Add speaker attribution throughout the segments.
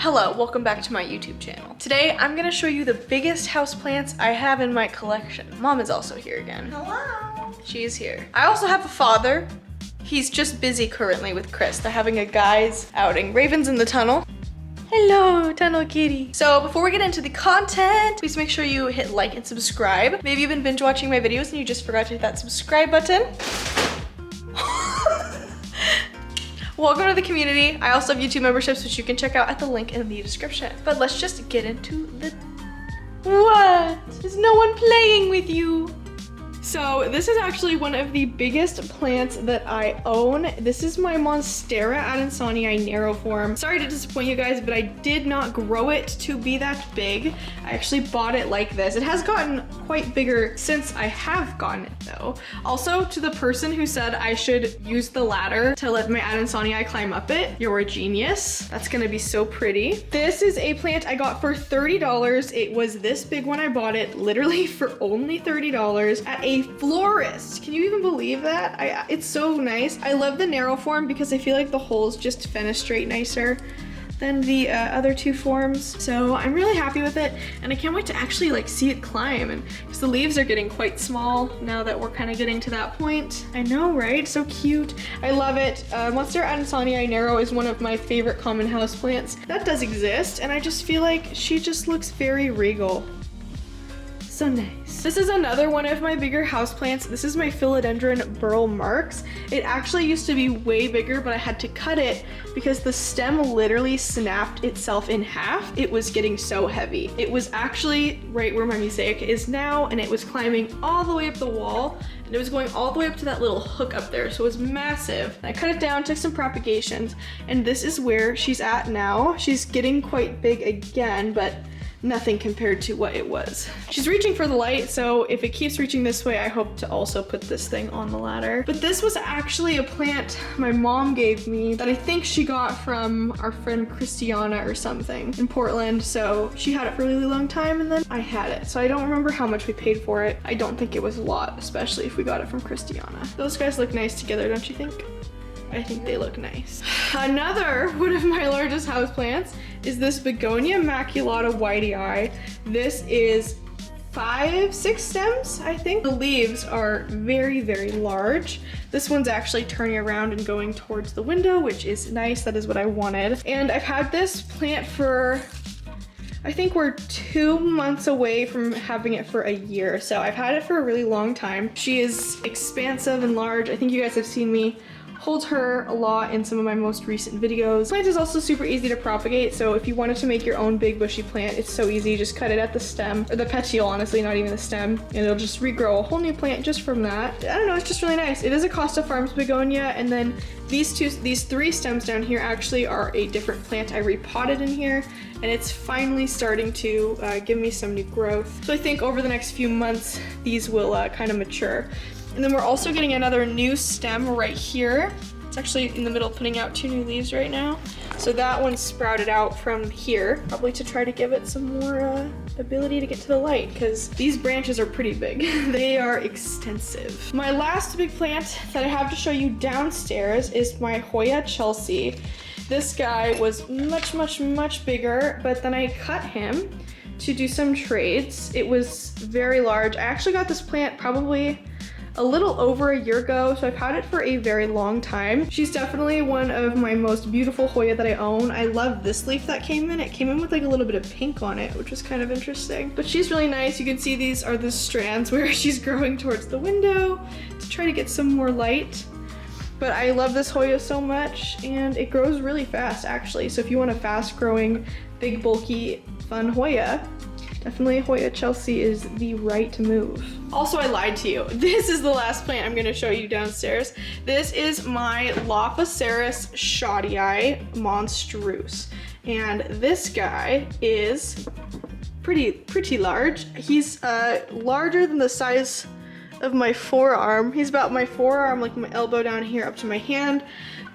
Speaker 1: Hello, welcome back to my YouTube channel. Today, I'm gonna show you the biggest houseplants I have in my collection. Mom is also here again.
Speaker 2: Hello.
Speaker 1: She's here. I also have a father. He's just busy currently with Chris. They're having a guys outing. Raven's in the tunnel. Hello, tunnel kitty. So before we get into the content, please make sure you hit like and subscribe. Maybe you've been binge watching my videos and you just forgot to hit that subscribe button. Welcome to the community. I also have YouTube memberships, which you can check out at the link in the description. But let's just get into the... What? Is no one playing with you? So this is actually one of the biggest plants that I own. This is my Monstera adansonii narrow form. Sorry to disappoint you guys, but I did not grow it to be that big. I actually bought it like this. It has gotten quite bigger since I have gotten it though. Also, to the person who said I should use the ladder to let my adansonii climb up it, you're a genius. That's gonna be so pretty. This is a plant I got for $30. It was this big when I bought it, literally for only $30 at a florist. Can you even believe that? It's so nice. I love the narrow form because I feel like the holes just fenestrate nicer than the other two forms. So I'm really happy with it and I can't wait to actually like see it climb, and because the leaves are getting quite small now that we're kind of getting to that point. I know, right? So cute. I love it. Monstera adansonii narrow is one of my favorite common houseplants. That does exist, and I just feel like she just looks very regal. So nice. This is another one of my bigger houseplants. This is my philodendron burl marks. It actually used to be way bigger, but I had to cut it because the stem literally snapped itself in half. It was getting so heavy. It was actually right where my mosaic is now, and it was climbing all the way up the wall, and it was going all the way up to that little hook up there, so it was massive. I cut it down, took some propagations, and this is where she's at now. She's getting quite big again, but nothing compared to what it was. She's reaching for the light, so if it keeps reaching this way, I hope to also put this thing on the ladder. But this was actually a plant my mom gave me that I think she got from our friend Christiana or something in Portland. So she had it for a really long time, and then I had it. So I don't remember how much we paid for it. I don't think it was a lot, especially if we got it from Christiana. Those guys look nice together, don't you think? I think they look nice. Another one of my largest houseplants is this Begonia maculata whitey. This is 5-6 stems, I think. The leaves are very, very large. This one's actually turning around and going towards the window, which is nice. That is what I wanted. And I've had this plant for, I think we're 2 months away from having it for a year. So I've had it for a really long time. She is expansive and large. I think you guys have seen me hold her a lot in some of my most recent videos. Plant is also super easy to propagate, so if you wanted to make your own big bushy plant, it's so easy. Just cut it at the stem, or the petiole, honestly, not even the stem, and it'll just regrow a whole new plant just from that. I don't know, it's just really nice. It is a Costa Farms begonia, and then these 3 stems down here actually are a different plant I repotted in here, and it's finally starting to give me some new growth. So I think over the next few months, these will kind of mature. And then we're also getting another new stem right here. It's actually in the middle, putting out 2 new leaves right now. So that one sprouted out from here, probably to try to give it some more ability to get to the light, because these branches are pretty big. They are extensive. My last big plant that I have to show you downstairs is my Hoya Chelsea. This guy was much, much, much bigger, but then I cut him to do some trades. It was very large. I actually got this plant probably a little over a year ago, so I've had it for a very long time. She's definitely one of my most beautiful Hoya that I own. I love this leaf that came in. It came in with like a little bit of pink on it, which was kind of interesting. But she's really nice. You can see these are the strands where she's growing towards the window to try to get some more light. But I love this Hoya so much, and it grows really fast actually. So if you want a fast growing, big, bulky, fun Hoya, definitely Hoya Chelsea is the right move. Also, I lied to you. This is the last plant I'm gonna show you downstairs. This is my Lophoceras shodii monstrous. And this guy is pretty large. He's larger than the size of my forearm. He's about my forearm, like my elbow down here up to my hand.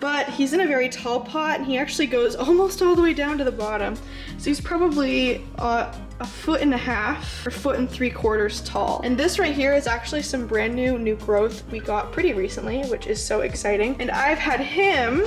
Speaker 1: But he's in a very tall pot, and he actually goes almost all the way down to the bottom. So he's probably a 1.5 or 1.75 tall. And this right here is actually some brand new growth we got pretty recently, which is so exciting. And I've had him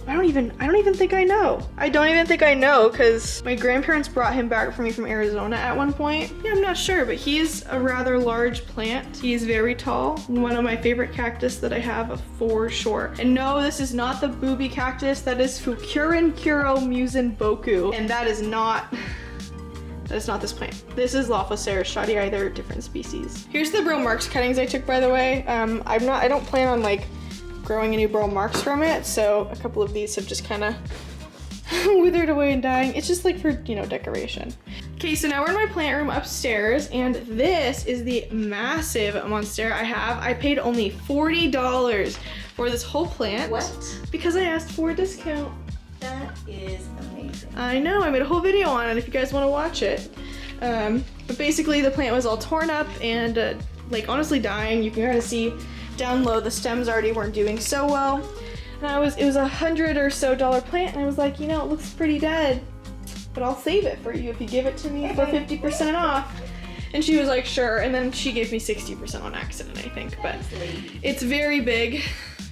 Speaker 1: I don't even think I know. I don't even think I know because my grandparents brought him back for me from Arizona at one point. Yeah, I'm not sure, but he's a rather large plant. He's very tall. One of my favorite cactus that I have for sure. And no, this is not the booby cactus. That is Fukurin Kuro Musin Boku. And that is not this plant. This is Lophocera shottii, they're different species. Here's the Bro Marx cuttings I took, by the way. I don't plan on like growing any Bro Marx from it, so a couple of these have just kind of withered away and dying. It's just like for, you know, decoration. Okay, so now we're in my plant room upstairs, and this is the massive Monstera I have. I paid only $40 for this whole plant.
Speaker 2: What?
Speaker 1: Because I asked for a discount.
Speaker 2: That is amazing.
Speaker 1: I know, I made a whole video on it if you guys want to watch it. But basically the plant was all torn up and like honestly dying. You can kind of see down low the stems already weren't doing so well. And it was $100 or so plant, and I was like, you know, it looks pretty dead, but I'll save it for you if you give it to me for 50% off. And she was like, sure, and then she gave me 60% on accident, I think. But it's very big.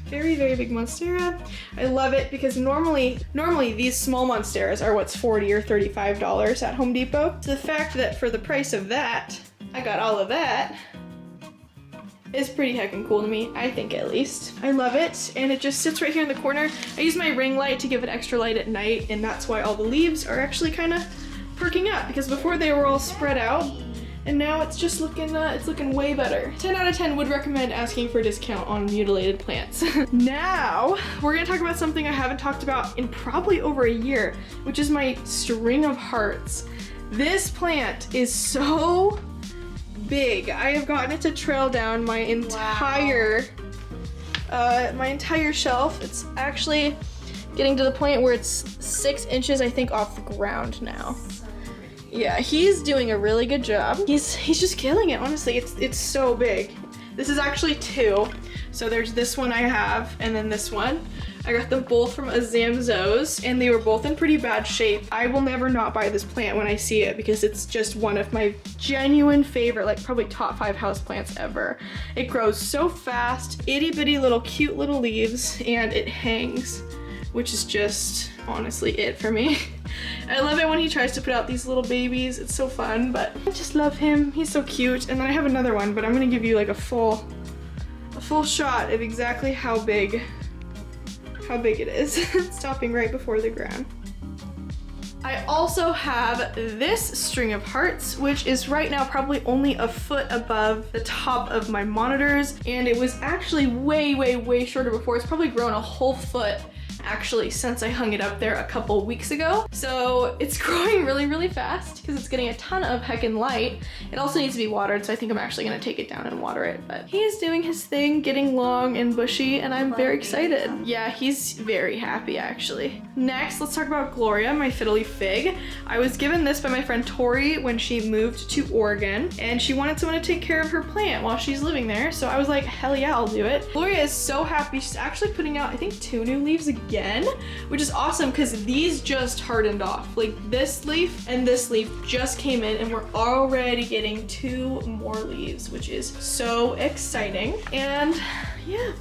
Speaker 1: Very, very big Monstera. I love it because normally these small Monsteras are what's $40 or $35 at Home Depot. So the fact that for the price of that, I got all of that is pretty heckin' cool to me, I think at least. I love it, and it just sits right here in the corner. I use my ring light to give it extra light at night, and that's why all the leaves are actually kind of perking up, because before they were all spread out, and now it's just looking, it's looking way better. 10 out of 10 would recommend asking for a discount on mutilated plants. Now, we're gonna talk about something I haven't talked about in probably over a year, which is my string of hearts. This plant is so big. I have gotten it to trail down my entire, my entire shelf. It's actually getting to the point where it's 6 inches, I think, off the ground now. Yeah, he's doing a really good job. He's just killing it, honestly. It's so big. This is actually 2. So there's this one I have, and then this one. I got them both from Azamzo's, and they were both in pretty bad shape. I will never not buy this plant when I see it because it's just one of my genuine favorite, like probably top 5 houseplants ever. It grows so fast, itty bitty little cute little leaves, and it hangs, which is just honestly it for me. I love it when he tries to put out these little babies. It's so fun, but I just love him. He's so cute. And then I have another one, but I'm gonna give you like a full shot of exactly how big it is. Stopping right before the ground. I also have this string of hearts, which is right now probably only a foot above the top of my monitors, and it was actually way shorter before. It's probably grown a whole foot actually since I hung it up there a couple weeks ago. So it's growing really fast because it's getting a ton of heckin' light. It also needs to be watered, so I think I'm actually gonna take it down and water it. But he is doing his thing, getting long and bushy, and I'm very excited. Yeah, he's very happy actually. Next, let's talk about Gloria, my fiddle leaf fig. I was given this by my friend Tori when she moved to Oregon, and she wanted someone to take care of her plant while she's living there, so I was like, hell yeah, I'll do it. Gloria is so happy. She's actually putting out, I think, 2 new leaves again, which is awesome because these just hardened off. Like this leaf and this leaf just came in, and we're already getting 2 more leaves, which is so exciting. And yeah,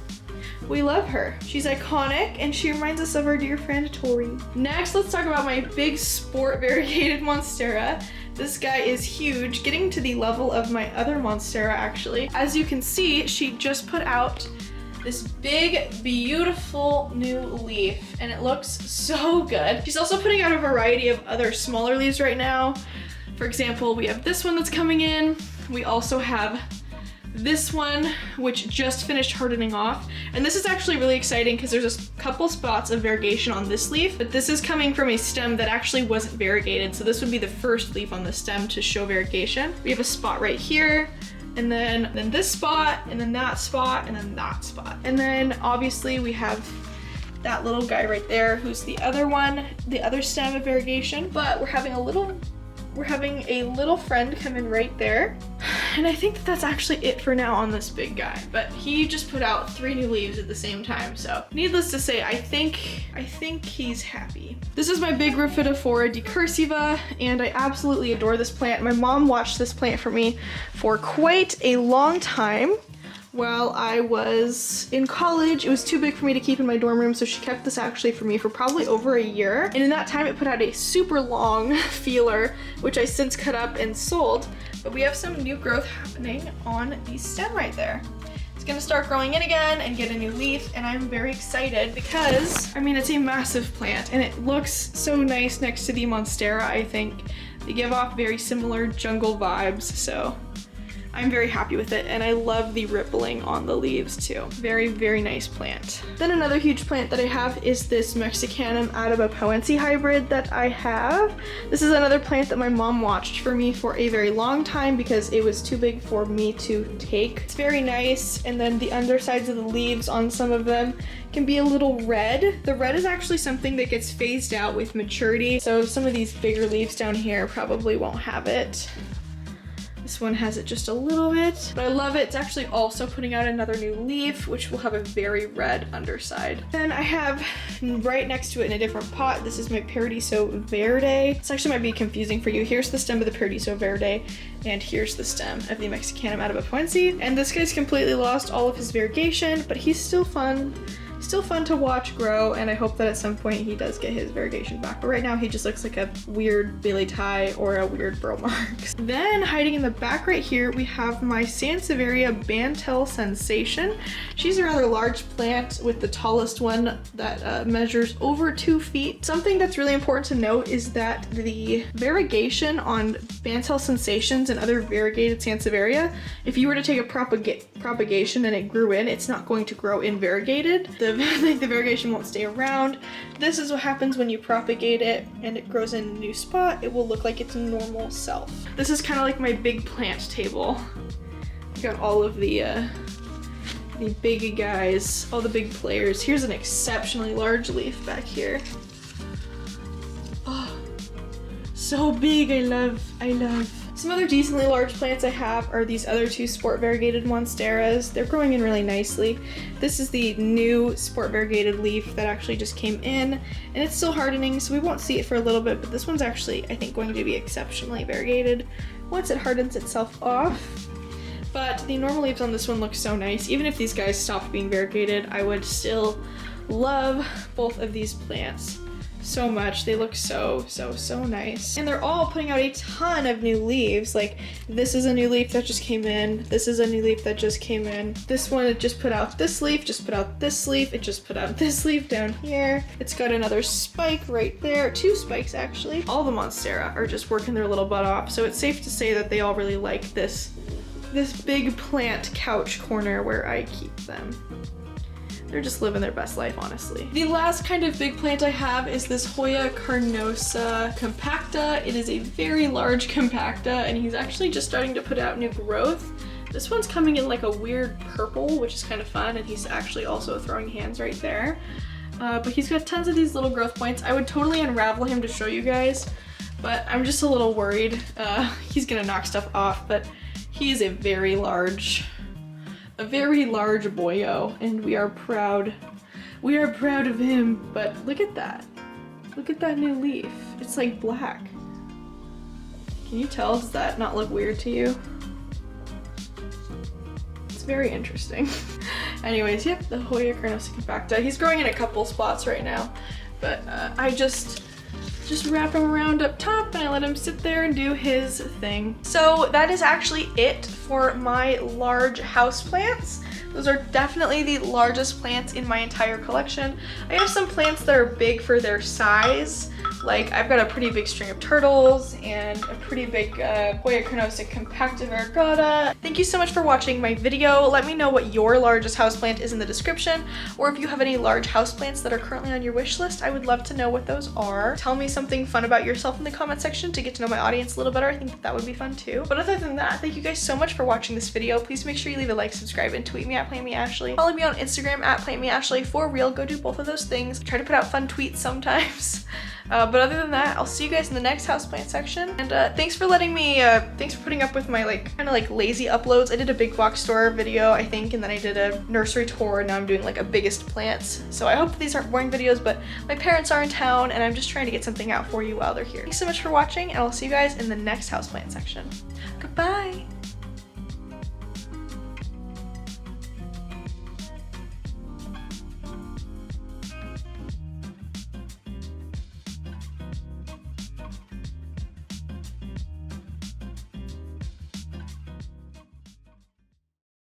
Speaker 1: we love her. She's iconic, and she reminds us of our dear friend Tori. Next, let's talk about my big sport variegated Monstera. This guy is huge, getting to the level of my other Monstera actually. As you can see, she just put out this big, beautiful new leaf, and it looks so good. She's also putting out a variety of other smaller leaves right now. For example, we have this one that's coming in. We also have this one, which just finished hardening off. And this is actually really exciting because there's a couple spots of variegation on this leaf, but this is coming from a stem that actually wasn't variegated. So this would be the first leaf on the stem to show variegation. We have a spot right here, and then this spot, and then that spot, and then that spot. And then obviously we have that little guy right there, who's the other one, the other stem of variegation. But we're having a little friend come in right there. And I think that's actually it for now on this big guy. But he just put out 3 new leaves at the same time. So needless to say, I think he's happy. This is my big Rhaphidophora decursiva, and I absolutely adore this plant. My mom watched this plant for me for quite a long time while I was in college. It was too big for me to keep in my dorm room, so she kept this actually for me for probably over a year. And in that time it put out a super long feeler, which I since cut up and sold. But we have some new growth happening on the stem right there. It's gonna start growing in again and get a new leaf, and I'm very excited because, I mean, it's a massive plant and it looks so nice next to the Monstera, I think. They give off very similar jungle vibes, so I'm very happy with it, and I love the rippling on the leaves too. Very, very nice plant. Then another huge plant that I have is this Mexicanum adabapoense hybrid that I have. This is another plant that my mom watched for me for a very long time because it was too big for me to take. It's very nice, and then the undersides of the leaves on some of them can be a little red. The red is actually something that gets phased out with maturity, so some of these bigger leaves down here probably won't have it. This one has it just a little bit, but I love it. It's actually also putting out another new leaf, which will have a very red underside. Then I have right next to it in a different pot, this is my Paradiso Verde. This actually might be confusing for you. Here's the stem of the Paradiso Verde, and here's the stem of the Mexicanum adabapoense. And this guy's completely lost all of his variegation, but he's still fun. Still fun to watch grow, and I hope that at some point he does get his variegation back. But right now he just looks like a weird Bailey tie or a weird burl marks. Then hiding in the back right here, we have my Sansevieria Bantel Sensation. She's a rather large plant with the tallest one that measures over 2 feet. Something that's really important to note is that the variegation on Bantel Sensations and other variegated Sansevieria, if you were to take a propagation and it grew in, it's not going to grow in variegated. The variegation won't stay around. This is what happens when you propagate it and it grows in a new spot. It will look like its normal self. This is kind of like my big plant table. Got all of the big guys, all the big players. Here's an exceptionally large leaf back here. Oh, so big. I love. Some other decently large plants I have are these other two sport variegated Monsteras. They're growing in really nicely. This is the new sport variegated leaf that actually just came in, and it's still hardening, so we won't see it for a little bit, but this one's actually, I think, going to be exceptionally variegated once it hardens itself off. But the normal leaves on this one look so nice. Even if these guys stopped being variegated, I would still love both of these plants so much. They look so nice, and they're all putting out a ton of new leaves. Like, this is a new leaf that just came in, this is a new leaf that just came in, this one, it just put out this leaf, just put out this leaf, it just put out this leaf down here, it's got another spike right there, 2 spikes actually. All the Monstera are just working their little butt off, so it's safe to say that they all really like this big plant couch corner where I keep them. They're just living their best life, honestly. The last kind of big plant I have is this Hoya carnosa compacta. It is a very large compacta, and he's actually just starting to put out new growth. This one's coming in like a weird purple, which is kind of fun, and he's actually also throwing hands right there. But he's got tons of these little growth points. I would totally unravel him to show you guys, but I'm just a little worried. He's gonna knock stuff off, but he is a very large boyo, and we are proud of him. But look at that new leaf. It's like black. Can you tell? Does that not look weird to you? It's very interesting. Anyways, yep, the Hoya carnosa compacta. He's growing in a couple spots right now, but I just wrap him around up top and I let him sit there and do his thing. So that is actually it for my large houseplants. Those are definitely the largest plants in my entire collection. I have some plants that are big for their size. Like, I've got a pretty big string of turtles and a pretty big Hoya carnosa compacta variegata. Thank you so much for watching my video. Let me know what your largest houseplant is in the description, or if you have any large houseplants that are currently on your wish list. I would love to know what those are. Tell me something fun about yourself in the comment section to get to know my audience a little better. I think that would be fun too. But other than that, thank you guys so much for watching this video. Please make sure you leave a like, subscribe, and tweet me at PlantMeAshley. Follow me on Instagram at PlantMeAshley for real. Go do both of those things. I try to put out fun tweets sometimes. But other than that, I'll see you guys in the next houseplant section. And thanks for letting me, thanks for putting up with my kind of lazy uploads. I did a big box store video, I think, and then I did a nursery tour, and now I'm doing a biggest plants. So I hope these aren't boring videos, but my parents are in town and I'm just trying to get something out for you while they're here. Thanks so much for watching, and I'll see you guys in the next houseplant section. Goodbye!